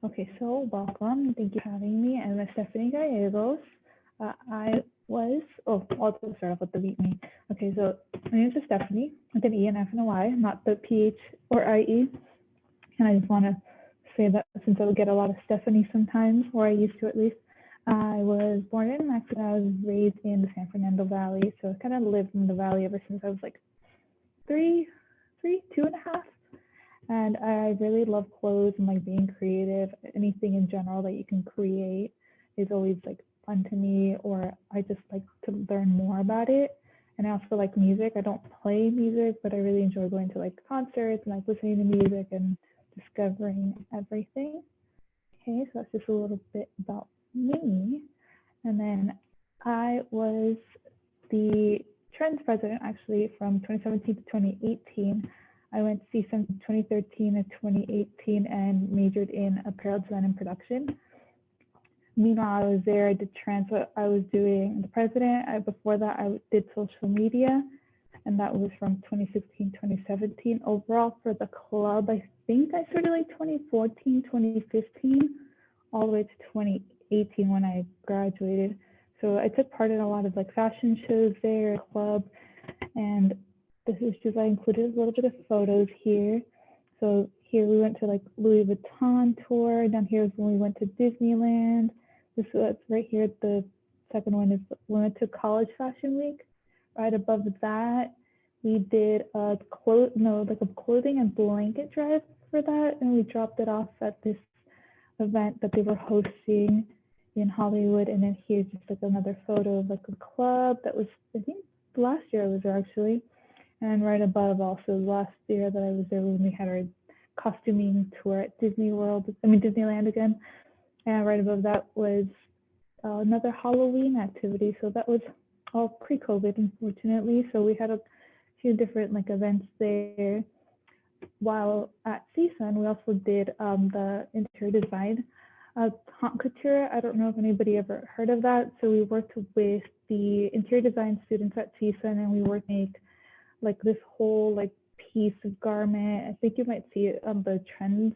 Okay, so welcome. Thank you for having me. I'm Estefany Gallegos. I was, I'll just start off with the meet me. Okay, so my name is Estefany with an E and F and a Y, not the PH or IE. And I just want to say that since I would get a lot of Stephanie sometimes, or I used to at least, I was born in Mexico. I was raised in the San Fernando Valley. So I kind of lived in the valley ever since I was like three, 2.5. And I really love clothes and like being creative. Anything in general that you can create is always like fun to me, or I just like to learn more about it. And I also like music. I don't play music, but I really enjoy going to like concerts and like listening to music and discovering everything. Okay, so that's just a little bit about me. And then I was the trends president actually from 2017 to 2018. I went to CSUN 2013 to 2018 and majored in apparel design and production. Meanwhile, I was there, I did trends, I was doing the president. Before that, I did social media, and that was from 2016, 2017. Overall, for the club, I think I started like 2014, 2015, all the way to 2018 when I graduated. So I took part in a lot of like fashion shows there, club, and this is just, I included a little bit of photos here. So here we went to like Louis Vuitton tour. Down here is when we went to Disneyland. This is right here. The second one is we went to College Fashion Week. Right above that, we did a clothing and blanket drive for that, and we dropped it off at this event that they were hosting in Hollywood. And then here's just like another photo of like a club that was, I think last year I was there actually. And right above also last year that I was there when we had our costuming tour at Disneyland again. And right above that was another Halloween activity. So that was all pre-COVID, unfortunately. So we had a few different like events there. While at CSUN, we also did the interior design haute couture. I don't know if anybody ever heard of that. So we worked with the interior design students at CSUN, and we worked make like this whole like piece of garment. I think you might see it on the Trends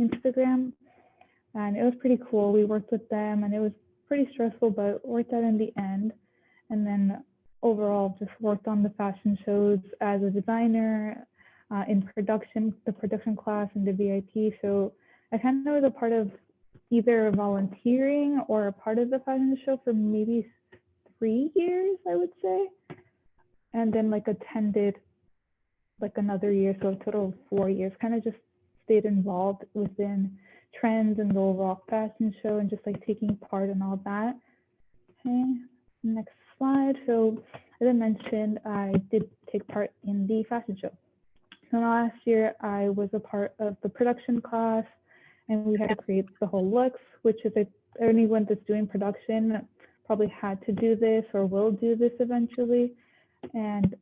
Instagram, and it was pretty cool. We worked with them, and it was pretty stressful, but worked out in the end. And then overall, just worked on the fashion shows as a designer in production, the production class and the VIP. So I kind of was a part of either volunteering or a part of the fashion show for maybe 3 years, I would say. And then like attended like another year, so a total of 4 years, kind of just stayed involved within trends and the overall fashion show and just like taking part in all that. Okay, next slide. So as I mentioned, I did take part in the fashion show. So last year I was a part of the production class, and we had to create the whole looks, which is anyone that's doing production probably had to do this or will do this eventually. And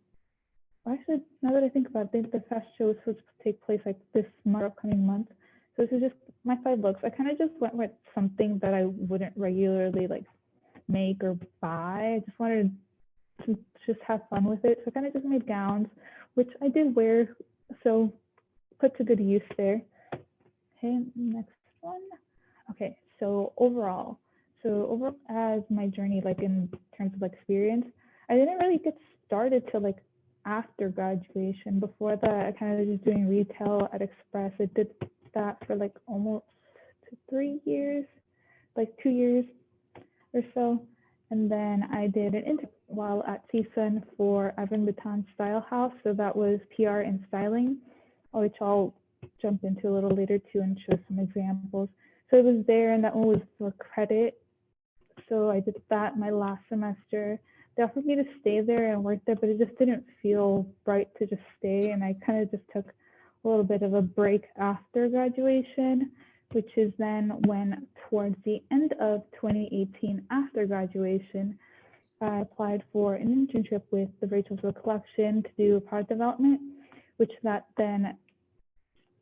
actually, now that I think about it, I think the fashion show was supposed to take place like this month, upcoming month. So this is just my 5 looks. I kind of just went with something that I wouldn't regularly like make or buy. I just wanted to just have fun with it. So I kind of just made gowns, which I did wear, so put to good use there. Okay, next one. Okay, so overall as my journey, like in terms of experience, I didn't really get started till like after graduation. Before that, I kind of was just doing retail at Express. I did that for like almost 3 years, like 2 years or so. And then I did an intern while at CSUN for Ivan Vuitton Style House. So that was PR and styling, which I'll jump into a little later too and show some examples. So it was there, and that one was for credit. So I did that my last semester. They offered me to stay there and work there, but it just didn't feel right to just stay. And I kind of just took a little bit of a break after graduation, which is then when towards the end of 2018, after graduation, I applied for an internship with the Rachel's Collection to do product development, which that then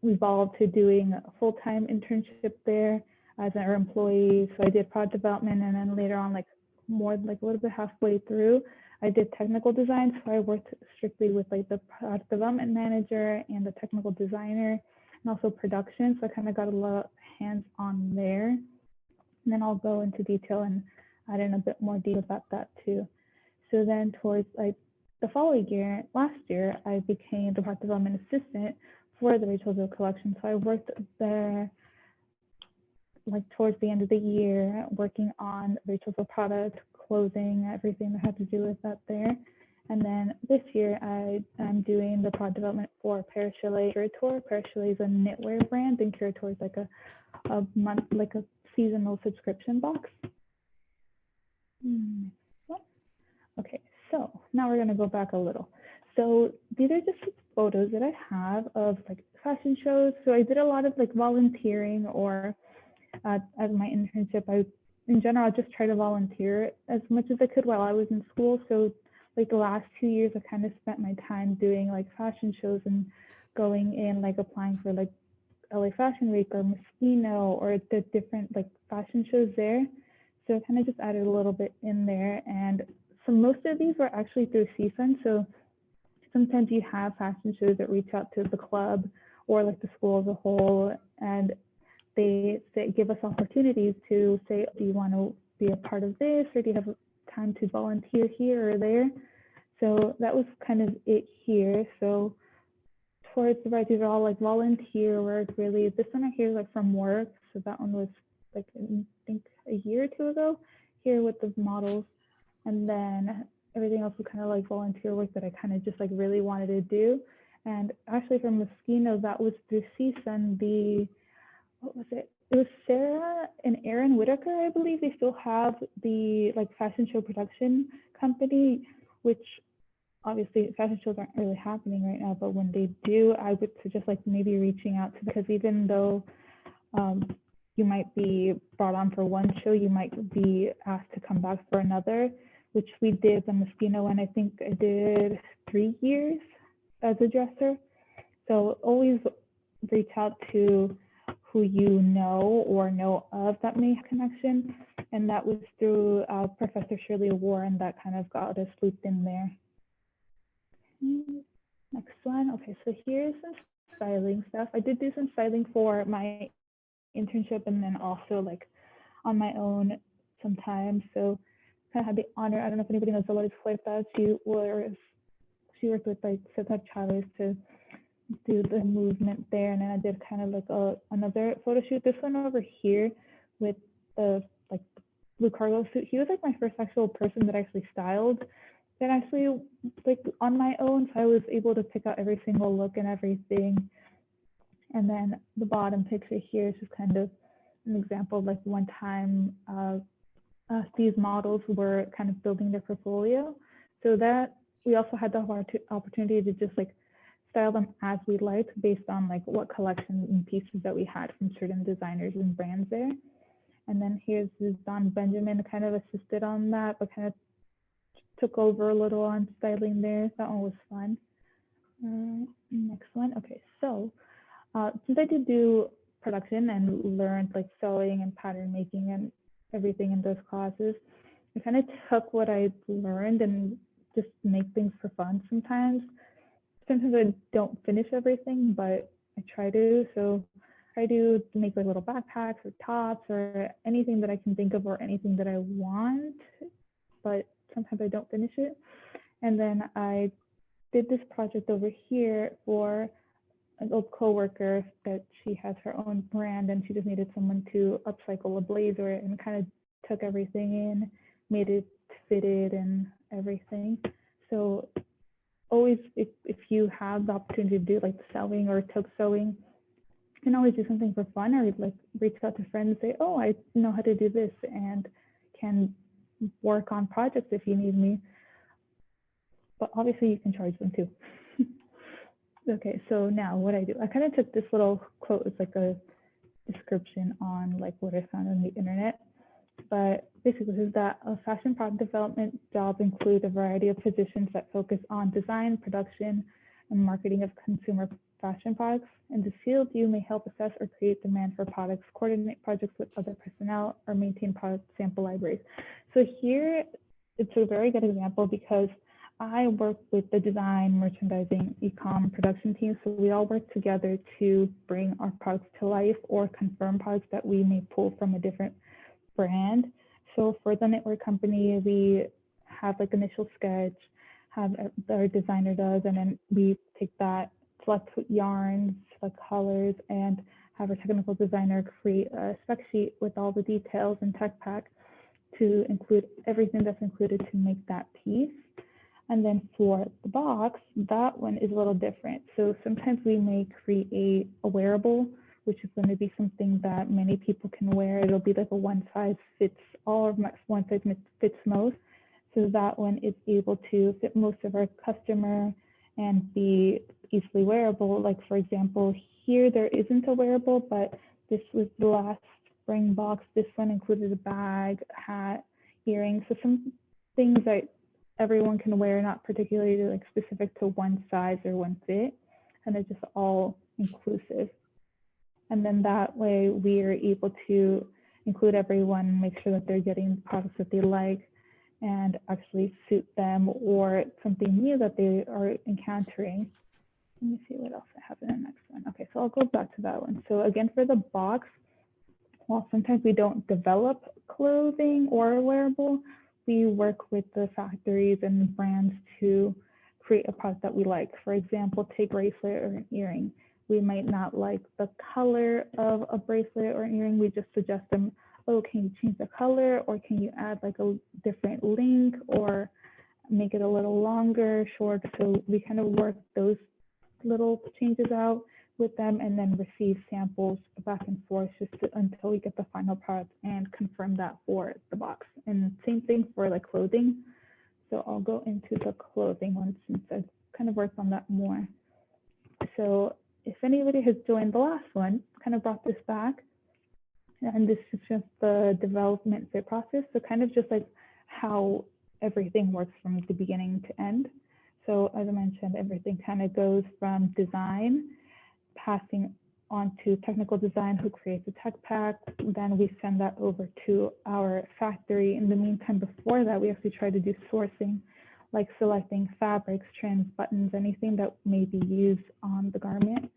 evolved to doing a full-time internship there as an employee. So I did product development, and then later on, like more like a little bit halfway through, I did technical design. So I worked strictly with like the product development manager and the technical designer, and also production. So I kind of got a lot of hands-on there. And then I'll go into detail and add in a bit more detail about that too. So then towards like the following year, last year, I became the product development assistant for the Rachel Zoe collection. So I worked there like towards the end of the year, working on Rachel Zoe product, clothing, everything that had to do with that there. And then this year, I'm doing the product development for Parachile Curator. Parachile is a knitwear brand, and Curator is like a month, like a seasonal subscription box. Okay, so now we're gonna go back a little. So these are just photos that I have of like fashion shows. So I did a lot of like volunteering, or as my internship, in general, I just try to volunteer as much as I could while I was in school. So like the last 2 years, I kind of spent my time doing like fashion shows and going in, like applying for like LA Fashion Week or Moschino or the different like fashion shows there. So I kind of just added a little bit in there. And so most of these were actually through CSUN. So sometimes you have fashion shows that reach out to the club or like the school as a whole, and they give us opportunities to say, do you want to be a part of this, or do you have time to volunteer here or there? So that was kind of it here. So towards the right, these are all like volunteer work, really. This one right here is like from work. So that one was like, I think a year or two ago here with the models. And then everything else was kind of like volunteer work that I kind of just like really wanted to do. And actually from Moschino, that was through CSUN, what was it? It was Sarah and Aaron Whitaker, I believe. They still have the like fashion show production company, which obviously fashion shows aren't really happening right now, but when they do, I would suggest like maybe reaching out to them, because even though you might be brought on for one show, you might be asked to come back for another, which we did the Moschino one. I think I did 3 years as a dresser. So always reach out to who you know or know of that may have connection. And that was through Professor Shirley Warren that kind of got us looped in there. Next one. Okay, so here's some styling stuff. I did do some styling for my internship and then also like on my own sometimes. So kind of had the honor, I don't know if anybody knows Dolores Huerta, she worked with like Cesar Chavez to do the movement there, and then I did kind of like another photo shoot. This one over here with the like blue cargo suit. He was like my first actual person that I actually styled, and actually like on my own. So I was able to pick out every single look and everything. And then the bottom picture here is just kind of an example of like one time these models were kind of building their portfolio. So that we also had the opportunity to just like style them as we liked based on like what collections and pieces that we had from certain designers and brands there. And then here's Don Benjamin, kind of assisted on that, but kind of took over a little on styling there. That one was fun. Next one. Okay, so since I did do production and learned like sewing and pattern making and everything in those classes, I kind of took what I learned and just make things for fun sometimes. Sometimes I don't finish everything, but I try to. So I do make like little backpacks or tops or anything that I can think of or anything that I want, but sometimes I don't finish it. And then I did this project over here for an old coworker that she has her own brand, and she just needed someone to upcycle a blazer, and kind of took everything in, made it fitted and everything. So always, if you have the opportunity to do like sewing or toque sewing, you can always do something for fun, or like reach out to friends and say, oh, I know how to do this and can work on projects if you need me. But obviously you can charge them too. Okay, so now what I do, I kind of took this little quote, it's like a description on like what I found on the internet. But basically this is that a fashion product development job includes a variety of positions that focus on design, production, and marketing of consumer fashion products. In this field, you may help assess or create demand for products, coordinate projects with other personnel, or maintain product sample libraries. So here, it's a very good example because I work with the design, merchandising, e-com, production team. So we all work together to bring our products to life or confirm products that we may pull from a different brand. So for the knitwear company, we have like initial sketch, have our designer does, and then we take that, select yarns, select colors, and have our technical designer create a spec sheet with all the details and tech pack to include everything that's included to make that piece. And then for the box, that one is a little different. So sometimes we may create a wearable, which is going to be something that many people can wear. It'll be like a one size fits all, or one size fits most. So that one is able to fit most of our customer and be easily wearable. Like for example, here there isn't a wearable, but this was the last spring box. This one included a bag, hat, earrings. So some things that everyone can wear, not particularly like specific to one size or one fit, and they're just all inclusive. And then that way we are able to include everyone, make sure that they're getting the products that they like and actually suit them or something new that they are encountering. Let me see what else I have in the next one. Okay, so I'll go back to that one. So again, for the box, while sometimes we don't develop clothing or a wearable, we work with the factories and brands to create a product that we like. For example, take a bracelet or an earring. We might not like the color of a bracelet or an earring. We just suggest them, oh, can you change the color, or can you add like a different link or make it a little longer, short? So we kind of work those little changes out with them and then receive samples back and forth until we get the final product and confirm that for the box. And same thing for like clothing. So I'll go into the clothing one since I've kind of worked on that more. So if anybody has joined the last one, kind of brought this back, and this is just the development fit process. So kind of just like how everything works from the beginning to end. So as I mentioned, everything kind of goes from design, passing on to technical design, who creates a tech pack. Then we send that over to our factory. In the meantime, before that, we actually try to do sourcing, like selecting fabrics, trims, buttons, anything that may be used on the garment.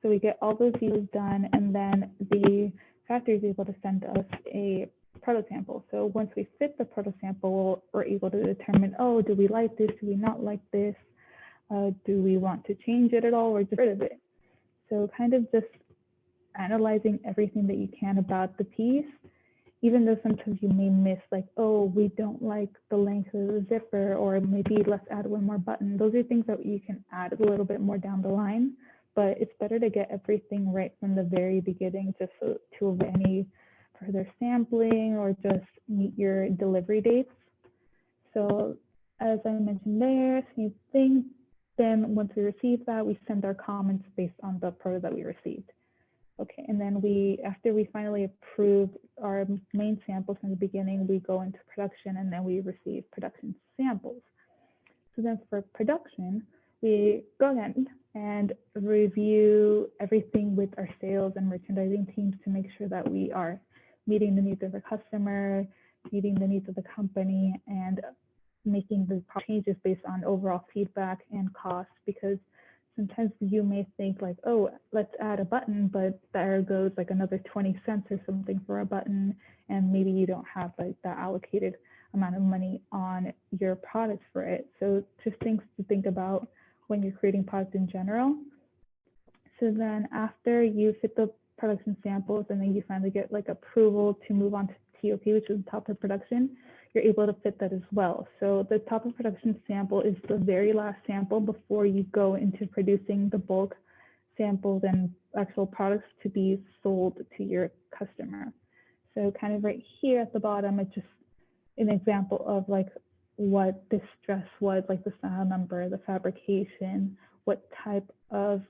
So we get all those views done, and then the factory is able to send us a proto sample. So once we fit the proto sample, we're able to determine, oh, do we like this? Do we not like this? Do we want to change it at all or just rid of it? So kind of just analyzing everything that you can about the piece, even though sometimes you may miss like, oh, we don't like the length of the zipper, or maybe let's add one more button. Those are things that you can add a little bit more down the line, but it's better to get everything right from the very beginning just so to avoid any further sampling or just meet your delivery dates. So as I mentioned there, same thing. Then once we receive that, we send our comments based on the proto that we received. Okay, and then after we finally approve our main samples from the beginning, we go into production and then we receive production samples. So then for production, we go again and review everything with our sales and merchandising teams to make sure that we are meeting the needs of the customer, meeting the needs of the company, and making the changes based on overall feedback and cost, because sometimes you may think like, oh, let's add a button, but there goes like another 20 cents or something for a button, and maybe you don't have like that allocated amount of money on your products for it. So just things to think about when you're creating products in general. So then after you fit the production samples and then you finally get like approval to move on to TOP, which is top of production, you're able to fit that as well. So the top of production sample is the very last sample before you go into producing the bulk samples and actual products to be sold to your customer. So kind of right here at the bottom, it's just an example of like what this dress was, like the style number, the fabrication, what type of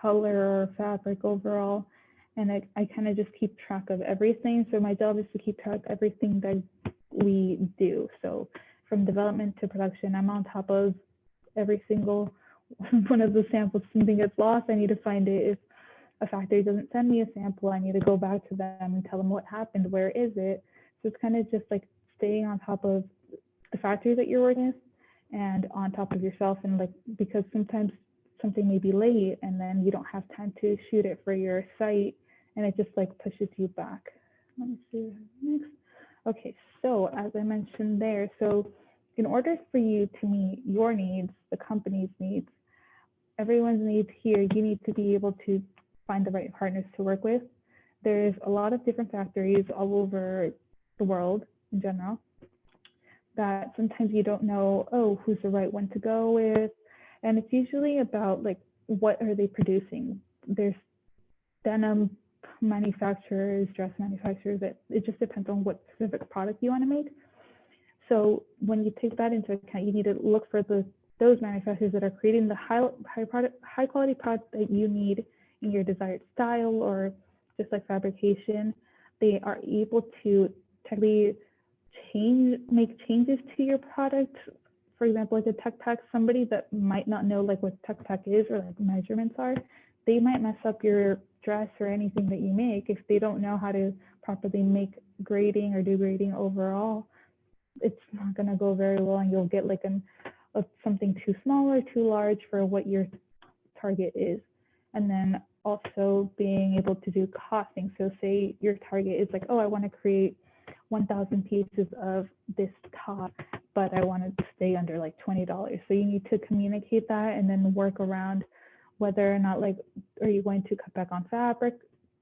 color or fabric overall. And I kind of just keep track of everything. So my job is to keep track of everything that we do. So from development to production, I'm on top of every single one of the samples. Something gets lost, I need to find it. If a factory doesn't send me a sample, I need to go back to them and tell them what happened, where is it? So it's kind of just like staying on top of the factory that you're working with and on top of yourself, and like because sometimes something may be late and then you don't have time to shoot it for your site, and it just like pushes you back. Let me see next. Okay, so as I mentioned there, so in order for you to meet your needs, the company's needs, everyone's needs here, you need to be able to find the right partners to work with. There's a lot of different factories all over the world in general that sometimes you don't know, oh, who's the right one to go with. And it's usually about like, what are they producing? There's denim manufacturers, dress manufacturers, it just depends on what specific product you want to make. So when you take that into account, you need to look for those manufacturers that are creating the high quality product that you need in your desired style, or just like fabrication. They are able to technically make changes to your product. For example, like a tech pack, somebody that might not know like what tech pack is or like measurements are, they might mess up your dress or anything that you make if they don't know how to properly make grading or do grading overall. It's not going to go very well, and you'll get like something too small or too large for what your target is. And then also being able to do costing. So say your target is like, oh, I want to create 1,000 pieces of this top, but I want to stay under like $20. So you need to communicate that and then work around whether or not, like, are you going to cut back on fabric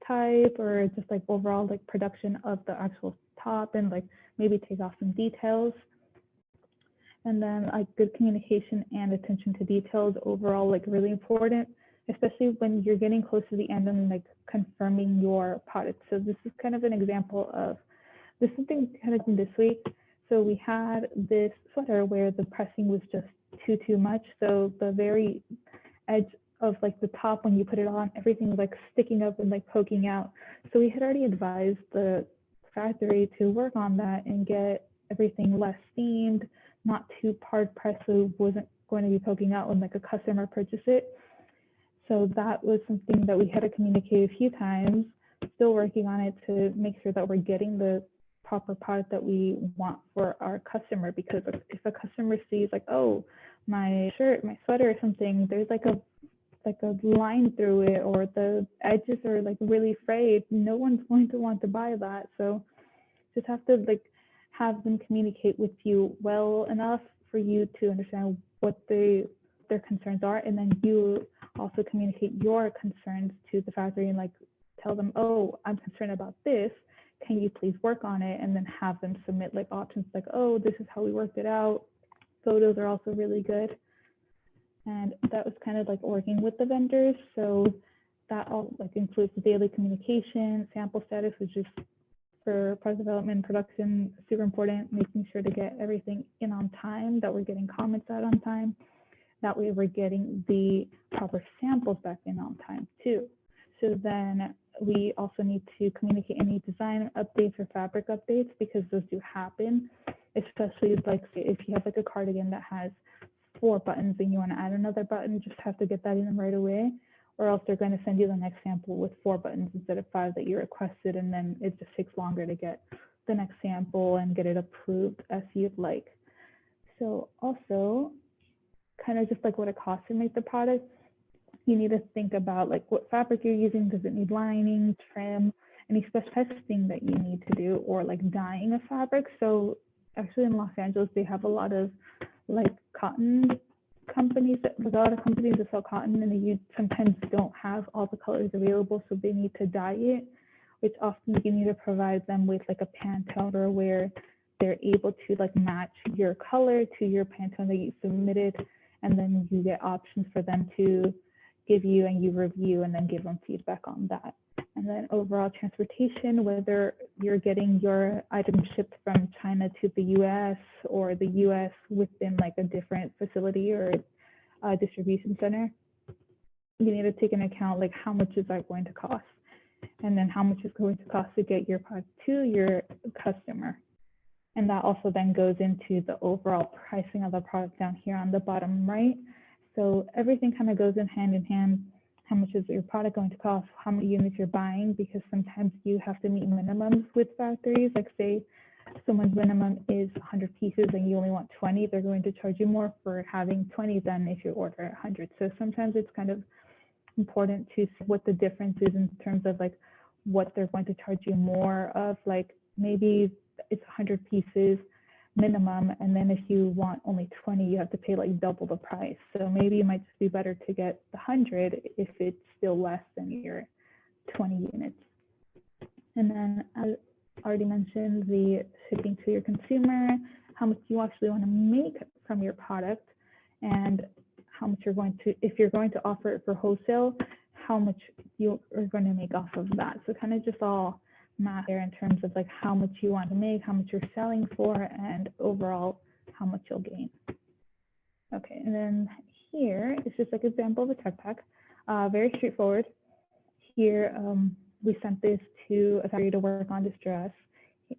type, or just like overall like production of the actual top, and like maybe take off some details. And then like good communication and attention to details overall, like really important, especially when you're getting close to the end and like confirming your product. So this is kind of an example of this, something kind of this week. So we had this sweater where the pressing was just too much. So the very edge of like the top, when you put it on, everything was like sticking up and like poking out. So we had already advised the factory to work on that and get everything less seamed, not too hard pressed, so it wasn't going to be poking out when like a customer purchased it. So that was something that we had to communicate a few times, still working on it to make sure that we're getting the proper product that we want for our customer. Because if a customer sees like, oh, my shirt, my sweater or something, there's like a line through it, or the edges are like really frayed, no one's going to want to buy that. So just have to like have them communicate with you well enough for you to understand what their concerns are, and then you also communicate your concerns to the factory and like tell them, oh, I'm concerned about this, can you please work on it? And then have them submit like options like, oh, this is how we worked it out. Photos are also really good. And that was kind of like working with the vendors. So that all like includes the daily communication, sample status, which is for product development, production, super important, making sure to get everything in on time, that we're getting comments out on time. That way we're getting the proper samples back in on time too. So then we also need to communicate any design updates or fabric updates, because those do happen, especially like if you have like a cardigan that has 4 buttons and you want to add another button, just have to get that in right away, or else they're going to send you the next sample with 4 buttons instead of 5 that you requested, and then it just takes longer to get the next sample and get it approved as you'd like. So also, kind of just like what it costs to make the product, you need to think about like what fabric you're using. Does it need lining, trim, any special testing that you need to do, or like dyeing of fabric? So actually in Los Angeles, they have a lot of like cotton companies, a lot of companies that sell cotton, and you sometimes don't have all the colors available, so they need to dye it, which often you need to provide them with like a Pantone, or where they're able to like match your color to your Pantone that you submitted, and then you get options for them to give you, and you review and then give them feedback on that. And then overall transportation, whether you're getting your item shipped from China to the US, or the US within like a different facility or a distribution center, you need to take into account like how much is that going to cost, and then how much is going to cost to get your product to your customer. And that also then goes into the overall pricing of the product down here on the bottom right. So everything kind of goes in hand. How much is your product going to cost? How many units you're buying? Because sometimes you have to meet minimums with factories. Like say someone's minimum is 100 pieces and you only want 20, they're going to charge you more for having 20 than if you order 100. So sometimes it's kind of important to see what the difference is in terms of like what they're going to charge you more of. Like maybe it's 100 pieces minimum, and then if you want only 20, you have to pay like double the price. So maybe it might just be better to get the 100 if it's still less than your 20 units. And then as already mentioned, the shipping to your consumer, how much you actually want to make from your product, and how much you're going to, if you're going to offer it for wholesale, how much you are going to make off of that. So kind of just all math there in terms of like how much you want to make, how much you're selling for, and overall how much you'll gain. Okay, and then here is just like an example of a tech pack, very straightforward. Here we sent this to a factory to work on this dress.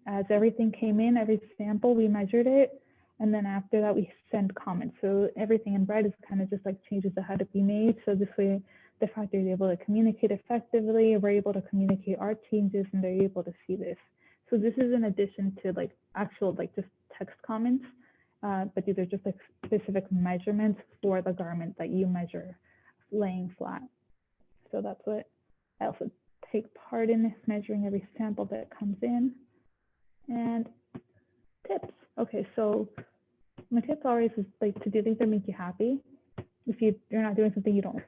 As everything came in, every sample, we measured it, and then after that we send comments. So everything in red is kind of just like changes that had to be made. So this way the factory is able to communicate effectively. We're able to communicate our changes, and they're able to see this. So this is in addition to like actual like just text comments, but these are just like specific measurements for the garment that you measure laying flat. So that's what I also take part in, measuring every sample that comes in. And tips. Okay, so my tips always is like to do things that make you happy. If you're not doing something, you don't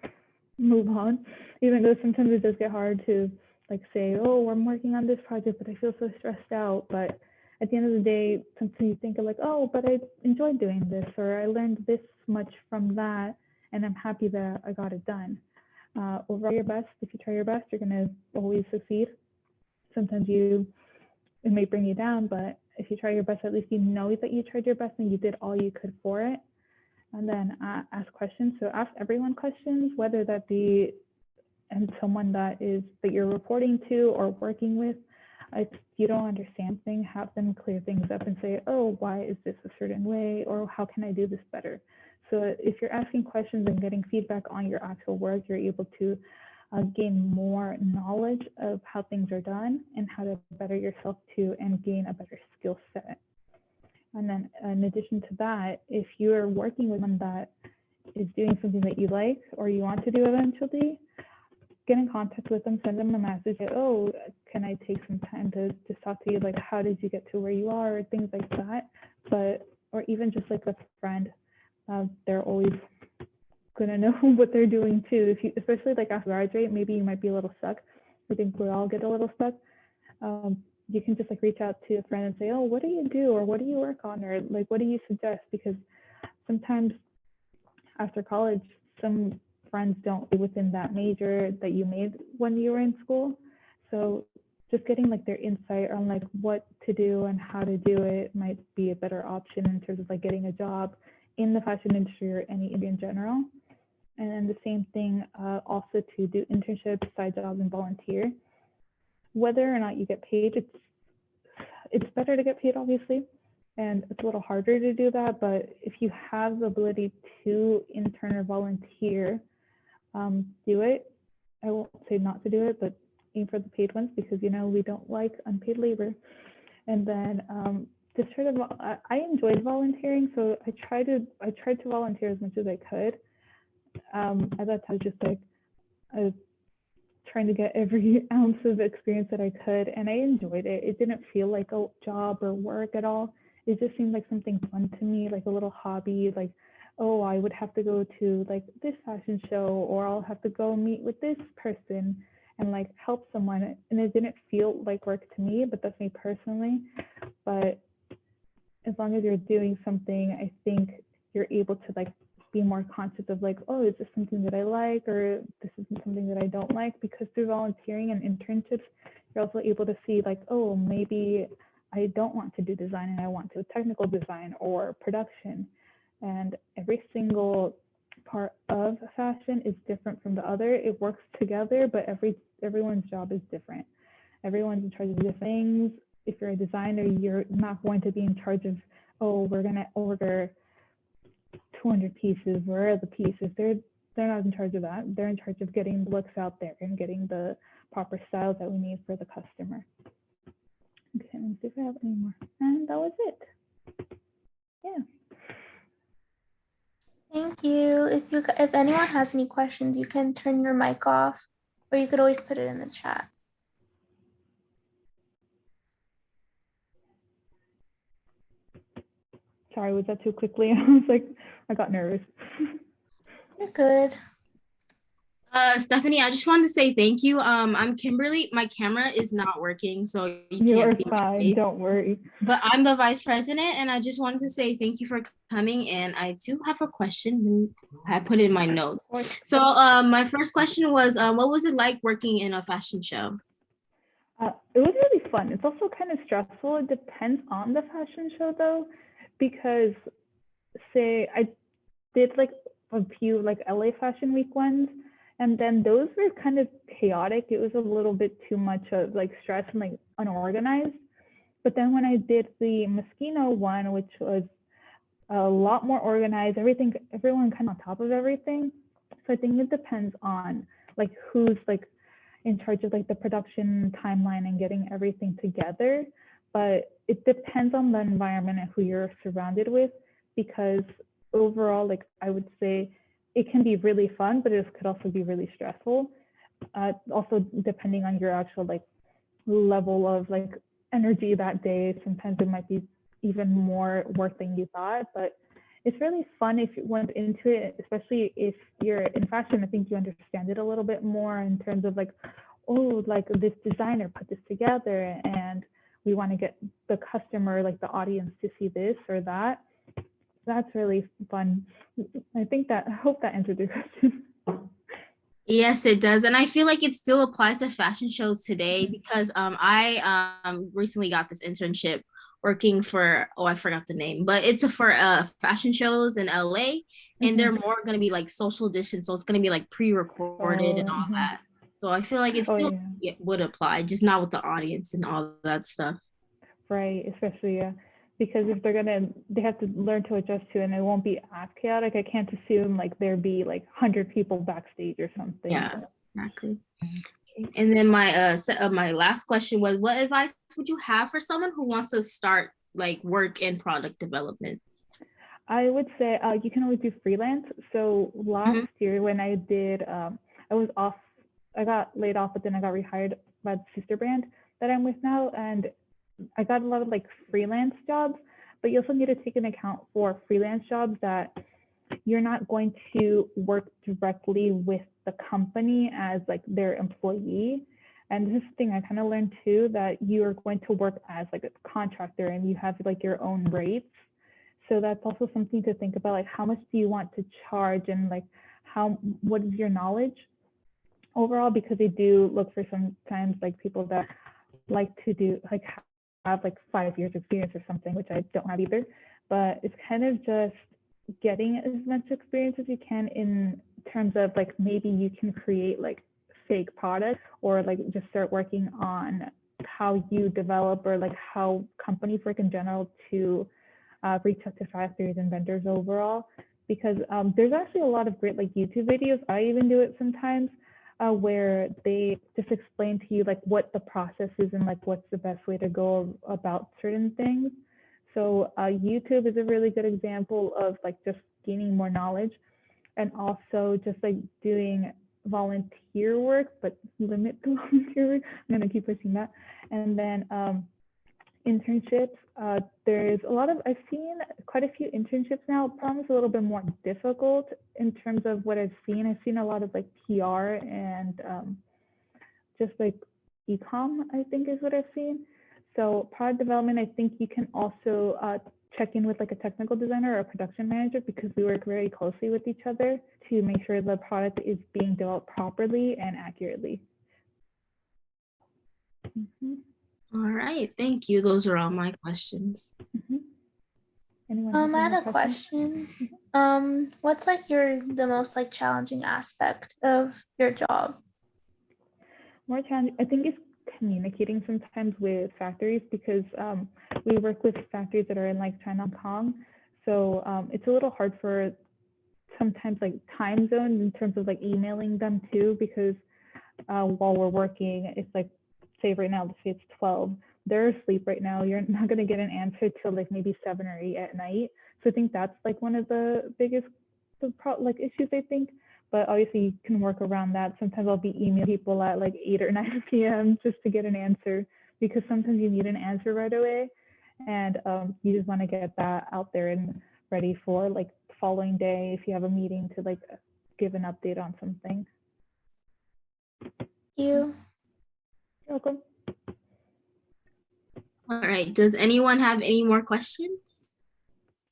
move on, even though sometimes it does get hard to like say, oh, I'm working on this project, but I feel so stressed out. But at the end of the day, sometimes you think of like, oh, but I enjoyed doing this, or I learned this much from that, and I'm happy that I got it done. Overall, your best. If you try your best, you're gonna always succeed. Sometimes it may bring you down, but if you try your best, at least you know that you tried your best and you did all you could for it. And then ask questions. So ask everyone questions, whether that be someone that you're reporting to or working with. If you don't understand things, have them clear things up and say, oh, why is this a certain way? Or how can I do this better? So if you're asking questions and getting feedback on your actual work, you're able to gain more knowledge of how things are done and how to better yourself too, and gain a better skill set. And then in addition to that, if you're working with someone that is doing something that you like or you want to do eventually, get in contact with them, send them a message, say, oh, can I take some time to just talk to you, like how did you get to where you are, or things like that. Or even just like a friend, they're always gonna know what they're doing too. Especially like after graduate, maybe you might be a little stuck. I think we all get a little stuck. You can just like reach out to a friend and say, oh, what do you do? Or what do you work on? Or like, what do you suggest? Because sometimes after college, some friends don't be within that major that you made when you were in school. So just getting like their insight on like what to do and how to do it might be a better option in terms of like getting a job in the fashion industry or any industry in general. And then the same thing also to do internships, side jobs, and volunteer. Whether or not you get paid, it's better to get paid, obviously, and it's a little harder to do that. But if you have the ability to intern or volunteer, do it. I won't say not to do it, but aim for the paid ones, because we don't like unpaid labor. And then just try to. I enjoyed volunteering, so I tried to volunteer as much as I could. At that time, just like I was trying to get every ounce of experience that I could, and I enjoyed it. It didn't feel like a job or work at all. It just seemed like something fun to me, like a little hobby, like, oh, I would have to go to like this fashion show, or I'll have to go meet with this person and like help someone. And it didn't feel like work to me, but that's me personally. But as long as you're doing something, I think you're able to like be more conscious of like, oh, is this something that I like, or this isn't something that I don't like? Because through volunteering and internships, you're also able to see like, oh, maybe I don't want to do design and I want to do technical design or production. And every single part of fashion is different from the other. It works together, but everyone's job is different. Everyone's in charge of different things. If you're a designer, you're not going to be in charge of, oh, we're going to order 200 pieces. Where are the pieces? They're not in charge of that. They're in charge of getting looks out there and getting the proper styles that we need for the customer. Okay. let me see if I have any more. And that was it. Yeah. Thank you. If anyone has any questions, you can turn your mic off, or you could always put it in the chat. Sorry, was that too quickly? I was like, I got nervous. You're good. Stephanie, I just wanted to say thank you. I'm Kimberly. My camera is not working, so you can't see my fine, face. don't worry. But I'm the vice president, and I just wanted to say thank you for coming. And I do have a question. I put it in my notes. So my first question was, what was it like working in a fashion show? It was really fun. It's also kind of stressful. It depends on the fashion show though, because say I did like a few like LA Fashion Week ones, and then those were kind of chaotic. It was a little bit too much of like stress and like unorganized. But then when I did the Moschino one, which was a lot more organized, everyone kind of on top of everything. So I think it depends on like who's like in charge of like the production timeline and getting everything together. But it depends on the environment and who you're surrounded with, because overall, like I would say it can be really fun, but it could also be really stressful. Also depending on your actual like level of like energy that day, sometimes it might be even more work than you thought, but it's really fun if you went into it, especially if you're in fashion. I think you understand it a little bit more in terms of like, oh, like this designer put this together and we want to get the customer, like the audience, to see this or that. That's really fun. I hope that answered your question. Yes, it does. And I feel like it still applies to fashion shows today because I recently got this internship working for, I forgot the name, but it's for fashion shows in LA, and they're more going to be like social distance, so it's going to be like pre-recorded and all that. So I feel like it still would apply, just not with the audience and all that stuff. Right, especially because if they have to learn to adjust to it, and it won't be as chaotic. I can't assume like there'd be like 100 people backstage or something. Yeah, exactly. Okay. And then my my last question was, what advice would you have for someone who wants to start like work in product development? I would say you can always do freelance. So last year when I did, I was off. I got laid off, but then I got rehired by the sister brand that I'm with now, and I got a lot of like freelance jobs. But you also need to take into account for freelance jobs that you're not going to work directly with the company as like their employee. And this is the thing I kind of learned too, that you are going to work as like a contractor and you have like your own rates. So that's also something to think about, like how much do you want to charge, and like what is your knowledge overall, because they do look for sometimes like people that like to do like have like 5 years experience or something, which I don't have either. But it's kind of just getting as much experience as you can in terms of like maybe you can create like fake products, or like just start working on how you develop, or like how companies work in general to reach out to factories and vendors overall. Because there's actually a lot of great like YouTube videos. I even do it sometimes where they just explain to you like what the process is and like what's the best way to go about certain things. So YouTube is a really good example of like just gaining more knowledge, and also just like doing volunteer work, but limit the volunteer work. I'm gonna keep pushing that. And then internships. There's a lot of, I've seen quite a few internships now. Prom is a little bit more difficult in terms of what I've seen. I've seen a lot of like PR and just like e-com, I think is what I've seen. So product development, I think you can also check in with like a technical designer or a production manager, because we work very closely with each other to make sure the product is being developed properly and accurately. All right, thank you. Those are all my questions. Anyone I had a question. What's like the most like challenging aspect of your job? More challenging, I think, is communicating sometimes with factories, because we work with factories that are in like China, Hong Kong. So it's a little hard for sometimes like time zones in terms of like emailing them too, because while we're working, it's like, say right now, let's say it's 12, they're asleep right now. You're not going to get an answer till like maybe 7 or 8 at night. So I think that's like one of the biggest issues, I think. But obviously you can work around that. Sometimes I'll be emailing people at like 8 or 9 p.m. just to get an answer, because sometimes you need an answer right away, and you just want to get that out there and ready for like the following day if you have a meeting to like give an update on something. You. You're welcome. All right. Does anyone have any more questions?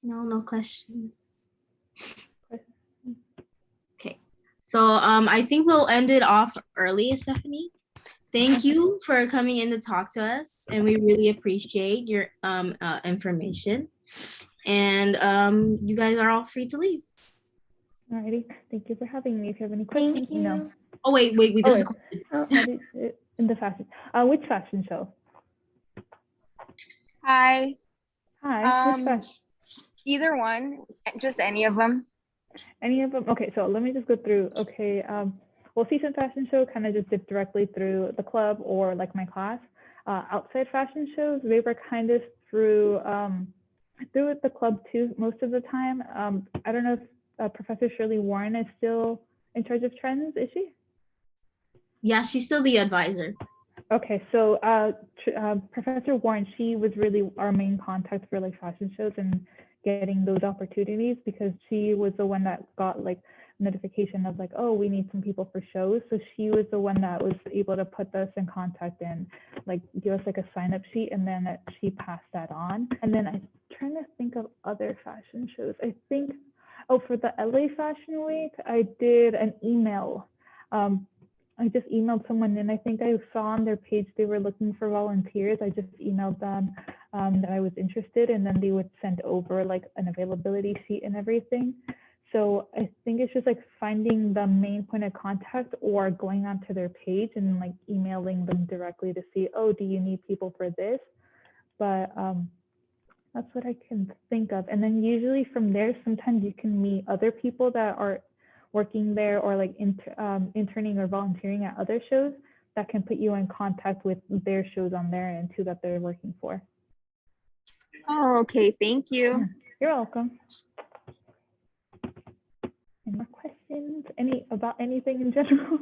No questions. Okay. So I think we'll end it off early, Estefany. Thank you for coming in to talk to us, and we really appreciate your information. And you guys are all free to leave. Alrighty. Thank you for having me. If you have any questions, Thank you. no. Oh wait. There's a question. In the fashion, which fashion show? Hi. Hi. Which fashion? Either one, just any of them. Any of them? Okay, so let me just go through. Okay, well, CSUN fashion show kind of just did directly through the club or like my class. Outside fashion shows, they were kind of through the club too most of the time. I don't know if Professor Shirley Warren is still in charge of trends, is she? Yeah, she's still the advisor. Okay, so Professor Warren, she was really our main contact for like fashion shows and getting those opportunities, because she was the one that got like notification of like, oh, we need some people for shows. So she was the one that was able to put us in contact and like give us like a sign up sheet, and then she passed that on. And then I'm trying to think of other fashion shows. I think, oh, for the LA Fashion Week, I did an email. I just emailed someone, and I think I saw on their page they were looking for volunteers. I just emailed them that I was interested, and then they would send over like an availability sheet and everything. So I think it's just like finding the main point of contact or going onto their page and like emailing them directly to see, oh, do you need people for this? But that's what I can think of. And then usually from there, sometimes you can meet other people that are working there or like interning or volunteering at other shows that can put you in contact with their shows on their end too that they're working for. Oh, okay. Thank you. Yeah, you're welcome. Any more questions? About anything in general?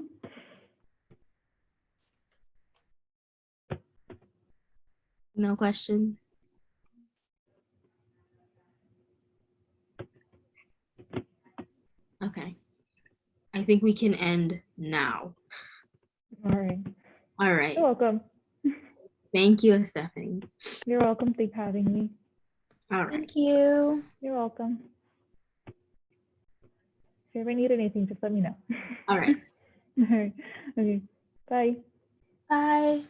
No questions. Okay. I think we can end now. All right. All right. You're welcome. Thank you, Estefany. You're welcome. Thanks for having me. All right. Thank you. You're welcome. If you ever need anything, just let me know. All right. All right. Okay. Bye. Bye.